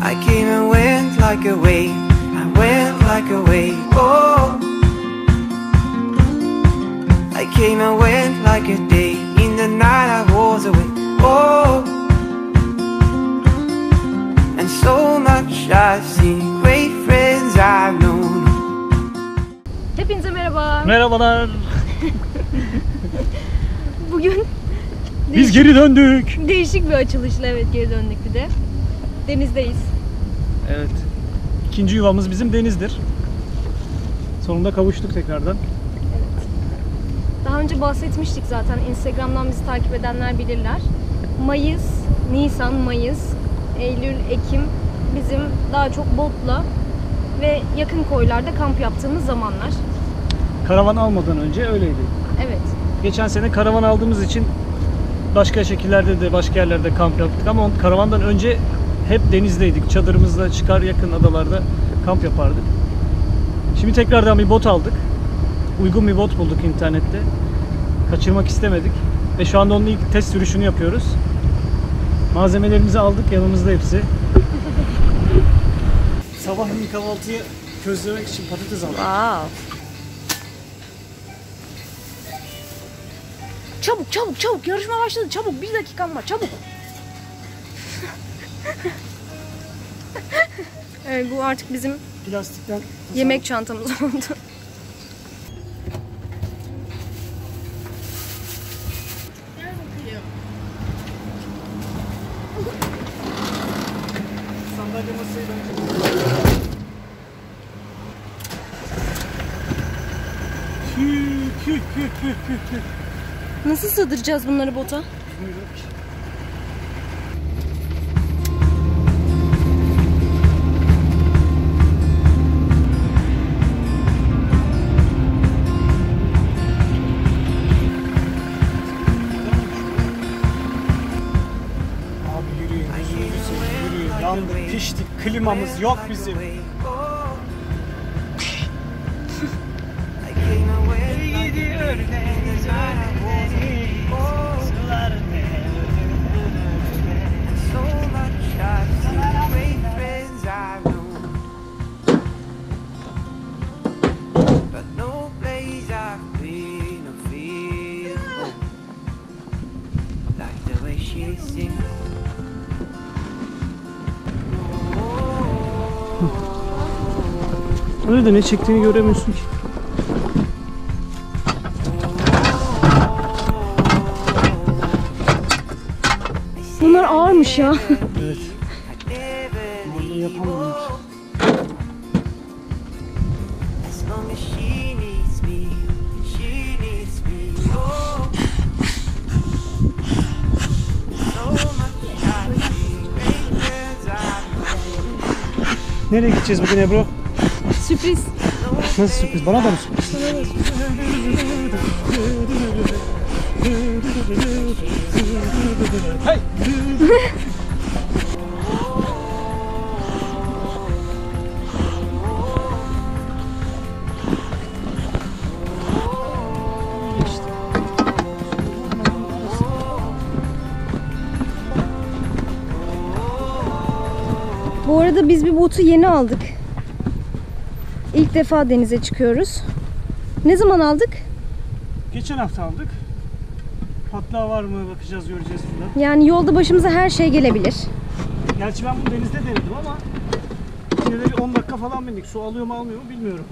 I came and went like a wave. I went like a wave. Oh, I came and went like a day. In the night I was away. Oh, and so much I've seen, great friends I've known. Hepinize merhaba. Merhabalar. Bugün Biz geri döndük. Değişik bir açılışla geri döndük bir de. Denizdeyiz. Evet. İkinci yuvamız bizim denizdir. Sonunda kavuştuk tekrardan. Evet. Daha önce bahsetmiştik zaten. Instagram'dan bizi takip edenler bilirler. Mayıs, Nisan, Mayıs, Eylül, Ekim bizim daha çok botla ve yakın koylarda kamp yaptığımız zamanlar. Karavan almadan önce öyleydi. Evet. Geçen sene karavan aldığımız için başka şekillerde de başka yerlerde kamp yaptık ama karavandan önce hep denizdeydik. Çadırımızla çıkar yakın adalarda kamp yapardık. Şimdi tekrardan bir bot aldık. Uygun bir bot bulduk internette. Kaçırmak istemedik. Ve şu anda onun ilk test sürüşünü yapıyoruz. Malzemelerimizi aldık, yanımızda hepsi. Sabahleyin kahvaltıya közlemek için patates aldık. Wow. Çabuk çabuk çabuk, yarışma başladı, çabuk, 1 dakikam var, çabuk. Evet, bu artık bizim Plastikten yemek çantamız oldu. sandalye masayı Nasıl sığdıracağız bunları bota? Yandık, piştik, klimamız yok bizim. Öyle de ne çektiğini göremiyorsun ki. Bunlar ağırmış ya. Evet. Bunu yapamıyoruz. Nereye gideceğiz bugün Ebru? Sürpriz. Nasıl sürpriz? Bana da mı sürpriz? Hey! Bu arada biz bir botu yeni aldık. İlk defa denize çıkıyoruz. Ne zaman aldık? Geçen hafta aldık. Patlağı var mı bakacağız, göreceğiz falan. Yani yolda başımıza her şey gelebilir. Gerçi ben bunu denizde denedim ama yine de bir 10 dakika falan bindik. Su alıyor mu almıyor mu bilmiyorum.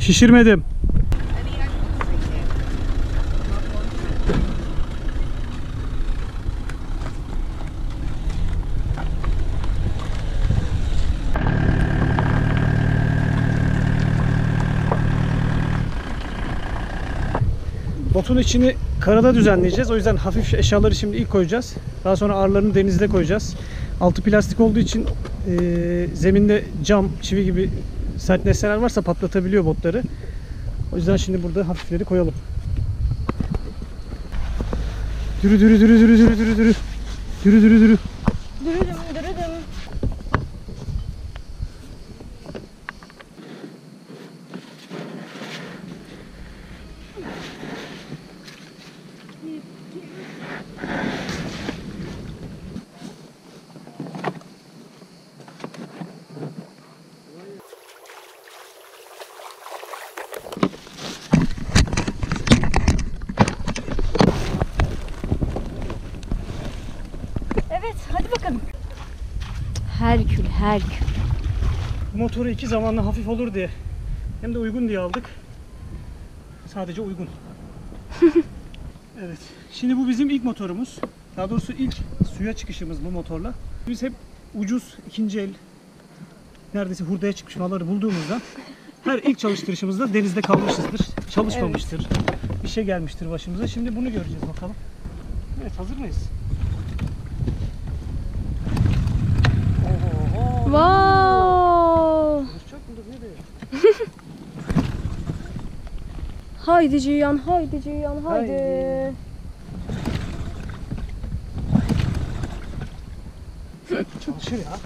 Şişirmedim. Botun içini karada düzenleyeceğiz. O yüzden hafif eşyaları şimdi ilk koyacağız. Daha sonra ağırlarını denizde koyacağız. Altı plastik olduğu için zeminde cam, çivi gibi sert nesneler varsa patlatabiliyor botları. O yüzden şimdi burada hafifleri koyalım. Dürü dürü dürü dürü dürü dürü dürü. Dürü dürü dürü. Dürüdüm dürüdüm. Evet, hadi bakalım. Herkül, Herkül. Bu motoru iki zamanlı hafif olur diye hem de uygun diye aldık. Sadece uygun. Evet. Şimdi bu bizim ilk motorumuz. Daha doğrusu ilk suya çıkışımız bu motorla. Biz hep ucuz ikinci el, neredeyse hurdaya çıkmış malları bulduğumuzdan her ilk çalıştırışımızda denizde kalmışızdır. Çalışmamıştır. Bir şey gelmiştir başımıza. Şimdi bunu göreceğiz bakalım. Evet, hazır mıyız? Wow. Haydi Cihan, haydi Cihan, haydi. Haydi. Çalışır ya.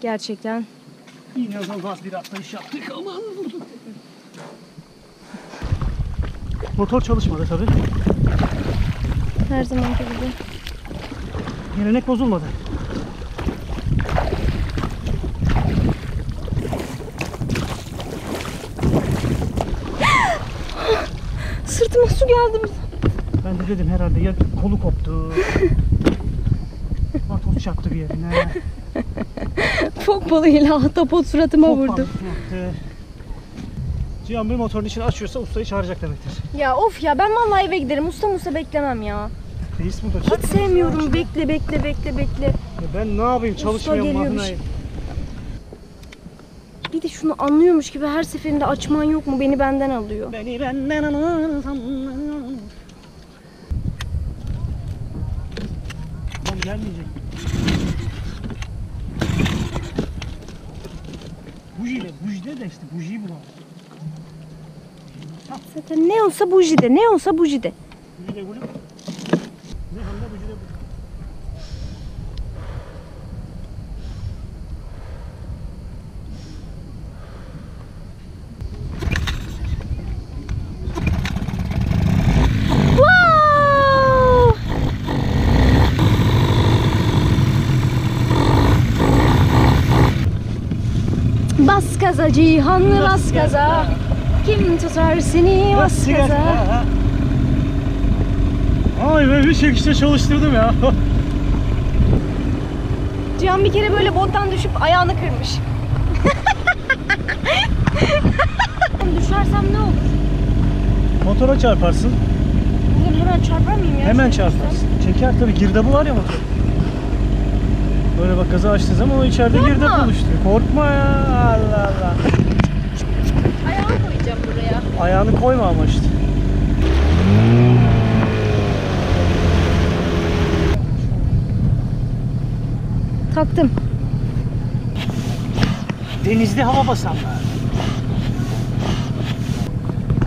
Gerçekten. İnanılmaz bir atlayış yaptık. Aman vurduk. Motor çalışmadı tabii. Her zamanki gibi. Gelenek bozulmadı. Sırtıma su geldi. Ben de dedim herhalde ya kolu koptu. Atos çaktı bir yerine. Fok balığıyla ahtapot suratıma Çok vurdu. fazla yaptı. Cihan bir motorun içine açıyorsa ustayı çağıracak demektir. Ya of ya, ben vallahi eve giderim. Usta beklemem ya. Reis burada. Hiç sevmiyorum. Bekle. Ben ne yapayım? Çalışmıyorum geliyor bir makinayı. şey. Bir de şunu anlıyormuş gibi her seferinde açman yok mu? Beni benden alıyor. Beni benden alırsan. Lan gelmeyecek. Bujide de işte bujiyi bulalım. Zaten ne olsa bujide. Bujide gülüm. Ne hem de bujide bu. Wow! Bas gaza Cihan, bas gaza. Kim tutar seni bas gaza. Ay be, bir çekişte çalıştırdım ya. Cihan bir kere böyle bottan düşüp ayağını kırmış. Düşersem ne olur? Motora çarparsın. Bugün hemen çarpar mıyım ya? Hemen Şöyle çarparsın. Çeker tabii, girdabı var ya motor. Böyle bak, gazı açtığı zaman o içeride girdap oluşturuyor. Korkma ya, Allah Allah. Ayağımı koyacağım buraya. Ayağını koyma ama işte. Taktım. Denizde hava basanlar.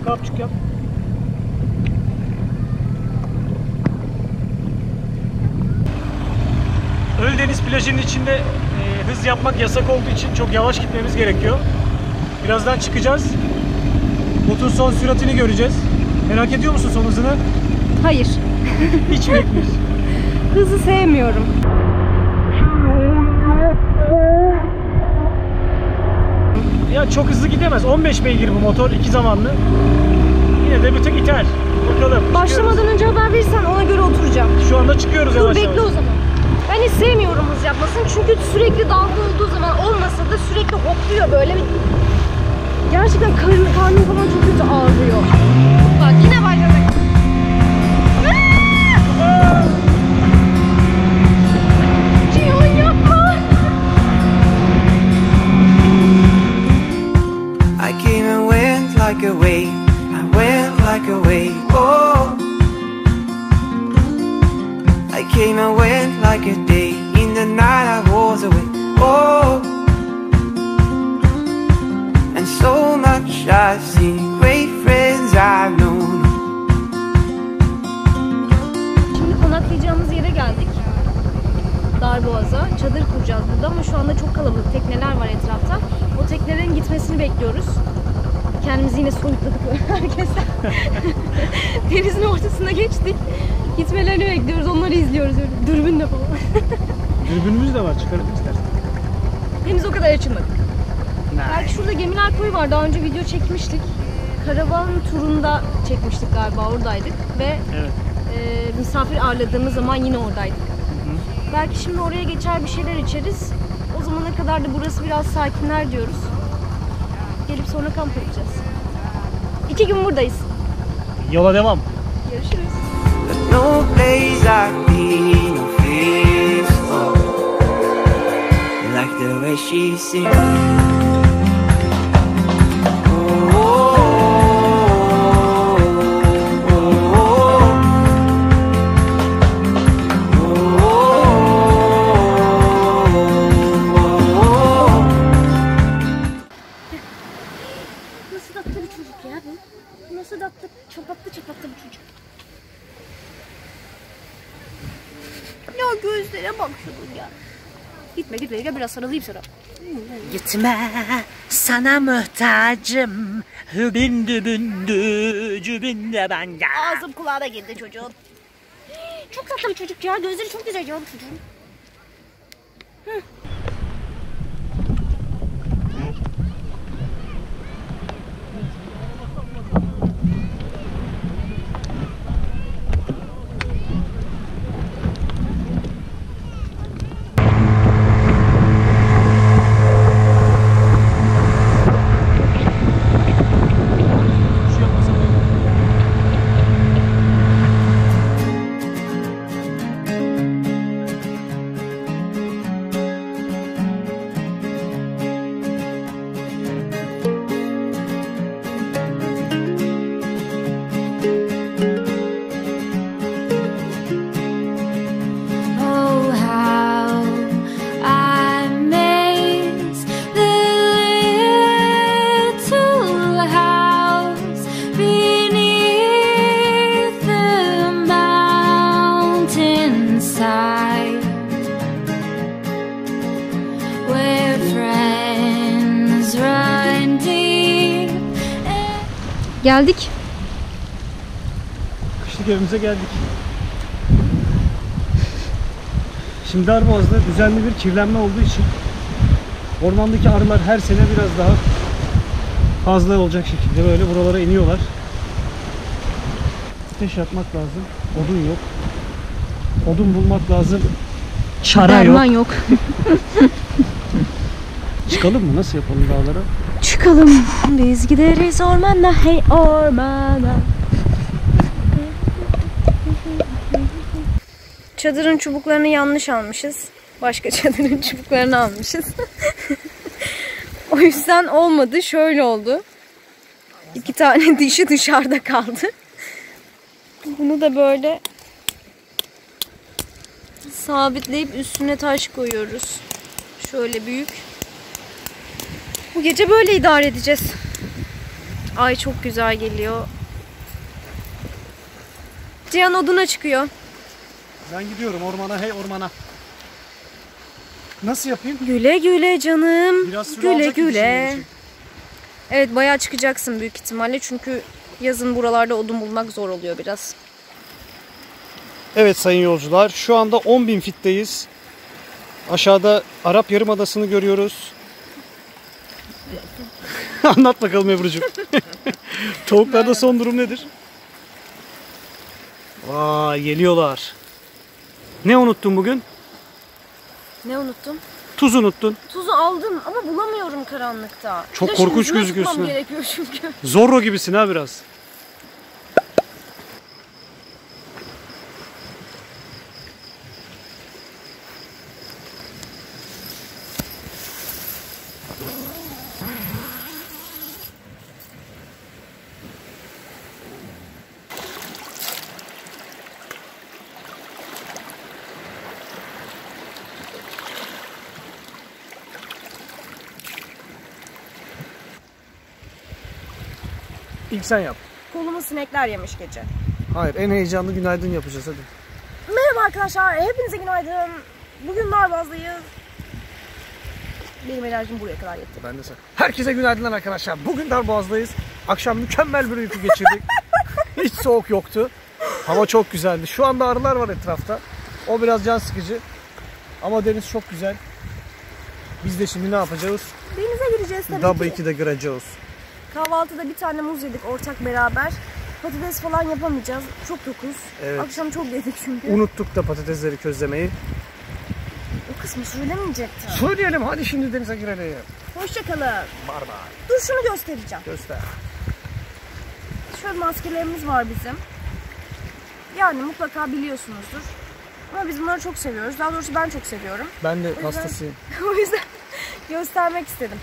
Kapçık yap. Ölüdeniz plajının içinde hız yapmak yasak olduğu için çok yavaş gitmemiz gerekiyor. Birazdan çıkacağız. Botun son süratini göreceğiz. Merak ediyor musun son hızını? Hayır. Hiç bekliyoruz. Hızı sevmiyorum. Ya çok hızlı gidemez. 15 beygir bu motor, iki zamanlı. Yine de bir tık iter. Bakalım. Başlamadan önce haber verirsen ona göre oturacağım. Şu anda çıkıyoruz Dur yavaş bekle yavaş. o zaman. Ben hiç sevmiyorum hız yapmasını çünkü sürekli dalga olduğu zaman olmasa da sürekli hopluyor böyle. Gerçekten karnım falan çok kötü ağrıyor. Bak yine başladık. Cihan yapma. I came and went like a wave. I went like a wave. Oh. It came and went like a day. In the night I was away. Oh, and so much I've seen, great friends I've known. Şimdi konaklayacağımız yere geldik. Darboğaz'a. Çadır kuracağız burada ama şu anda çok kalabalık. Tekneler var etrafta. O teknelerin gitmesini bekliyoruz. Kendimizi yine soyutladık herkesten. Denizin ortasına geçtik. Gitmelerini bekliyoruz. Onları izliyoruz öyle dürbünle falan. Dürbünümüz de var, çıkarıp istersen. Henüz o kadar açılmadık. Belki şurada Gemiler Koyu var. Daha önce video çekmiştik. Karavan turunda çekmiştik galiba. Oradaydık ve Evet. misafir ağırladığımız zaman yine oradaydık. Belki şimdi oraya geçer bir şeyler içeriz. O zamana kadar da burası biraz sakinler diyoruz. Gelip sonra kamp yapacağız. 2 gün buradayız. Yola devam. Görüşürüz. But no place I've been, no fears, oh, like the way she sings. Nasıl tatlı bir çocuk ya bu? Nasıl tatlı, çapaklı bir çocuk. Ya gözlere bak şunun ya. Gitme gel biraz sarılayım sana. Gitme, sana muhtacım. Hübündü bündü, cübünde ben gel. Ağzım kulağına girdi çocuğun. Çok tatlı bir çocuk ya. Gözleri çok güzel ya bu çocuğun. Geldik. Kışlık evimize geldik. Şimdi Darboğaz'da düzenli bir kirlenme olduğu için ormandaki arılar her sene biraz daha fazla olacak şekilde böyle buralara iniyorlar. Ateş yakmak lazım. Odun yok. Odun bulmak lazım. Çara Derman yok. yok. Çıkalım mı? Nasıl yapalım dağlara? Çıkalım. Biz gideriz ormana, hey ormana. Çadırın çubuklarını yanlış almışız. Başka çadırın çubuklarını almışız. O yüzden olmadı. Şöyle oldu. 2 tane dişi dışarıda kaldı. Bunu da böyle sabitleyip üstüne taş koyuyoruz. Şöyle büyük. Bu gece böyle idare edeceğiz. Ay çok güzel geliyor. Cihan oduna çıkıyor. Ben gidiyorum ormana, hey ormana. Nasıl yapayım? Güle güle canım. Biraz süre Güle alacak güle. için. Evet bayağı çıkacaksın büyük ihtimalle. Çünkü yazın buralarda odun bulmak zor oluyor biraz. Evet sayın yolcular, şu anda 10.000 fitteyiz. Aşağıda Arap Yarımadası'nı görüyoruz. Anlat bakalım Ebru'cum. Tavuklarda son durum nedir? Vay geliyorlar. Ne unuttun bugün? Ne unuttum? Tuz unuttun. Tuzu aldım ama bulamıyorum karanlıkta. Çok Flaşın korkunç ucuna gözüküyorsun tutmam ha. gerekiyor çünkü. Zorro gibisin ha biraz. İlk sen yap. Kolumu sinekler yemiş gece. Hayır, en heyecanlı günaydın yapacağız hadi. Merhaba arkadaşlar, hepinize günaydın. Bugün Darboğaz'dayız. Benim enerjim buraya kadar yetti. Ben de sen. Herkese günaydınlar arkadaşlar. Bugün Darboğaz'dayız. Akşam mükemmel bir uyku geçirdik. Hiç soğuk yoktu. Hava çok güzeldi. Şu anda arılar var etrafta. O biraz can sıkıcı. Ama deniz çok güzel. Biz de şimdi ne yapacağız? Denize gireceğiz tabii Tabii ki. ki de gireceğiz. Kahvaltıda bir tane muz yedik ortak beraber. Patates falan yapamayacağız. Çok dokuz. Evet. Akşam çok yedik çünkü. Unuttuk da patatesleri közlemeyi. O kısmı söylemeyecektim. Söyleyelim hadi şimdi denize girelim. Hoşçakalın. Bay bay. Dur şunu göstereceğim. Göster. Şöyle maskelerimiz var bizim. Yani mutlaka biliyorsunuzdur. Ama biz bunları çok seviyoruz. Daha doğrusu ben çok seviyorum. Ben de yüzden- hastasıyım. O yüzden göstermek istedim.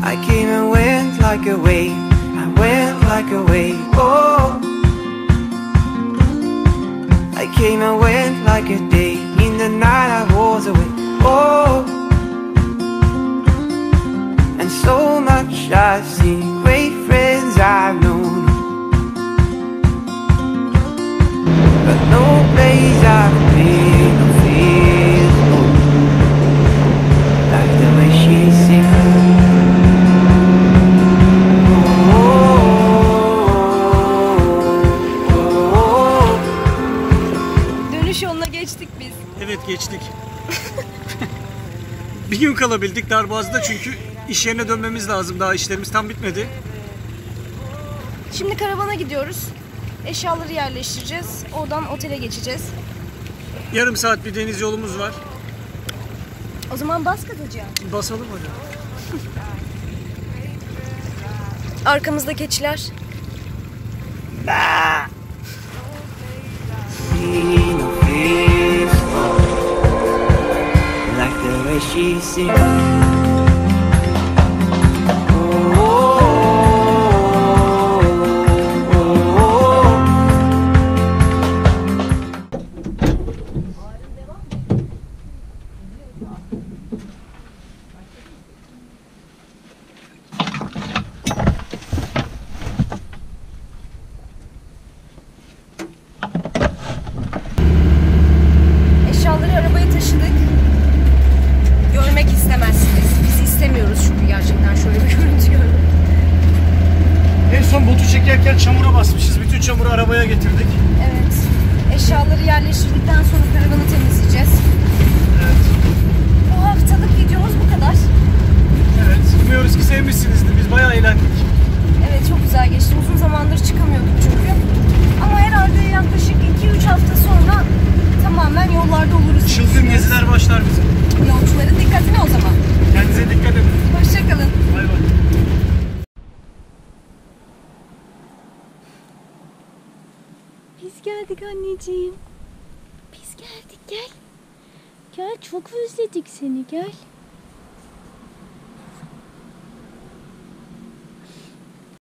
I came and went like a wave. I went like a wave. Oh, I came and went like a day. In the night I was away. Oh, and so much I've seen, great friends I've known, but no place I've been or feel like the way she sings. Dönüş yoluna geçtik biz. Evet geçtik. Bir gün kalabildik Darboğaz'da çünkü iş yerine dönmemiz lazım. Daha işlerimiz tam bitmedi. Şimdi karavana gidiyoruz. Eşyaları yerleştireceğiz. Oradan otele geçeceğiz. Yarım saat bir deniz yolumuz var. O zaman bas katacağım. Basalım hadi. Arkamızda keçiler. See no face, oh, like the way she sings. Oh, oh, oh, oh. Eşyaları arabaya taşıdık. Görmek istemezsiniz. Biz istemiyoruz çünkü gerçekten şöyle bir görüntü görmek. En son botu çekerken çamura basmışız. Bütün çamuru arabaya getirdik. Evet. Eşyaları yerleştirdikten sonra karavanı temizleyeceğiz. Evet. Bu haftalık videomuz bu kadar. Evet. Umuyoruz ki sevmişsinizdir. Biz bayağı eğlendik. Evet, çok güzel geçti. Uzun zamandır çıkamıyorduk çünkü. Ama herhalde yaklaşık 2-3 hafta sonra tamamen yollarda oluruz. Çılgın geziler başlar bizim. Yolcuların dikkatine o zaman. Kendinize dikkat edin. Hoşçakalın. Bay bay. Biz geldik anneciğim. Biz geldik, gel. Gel, çok özledik seni, gel.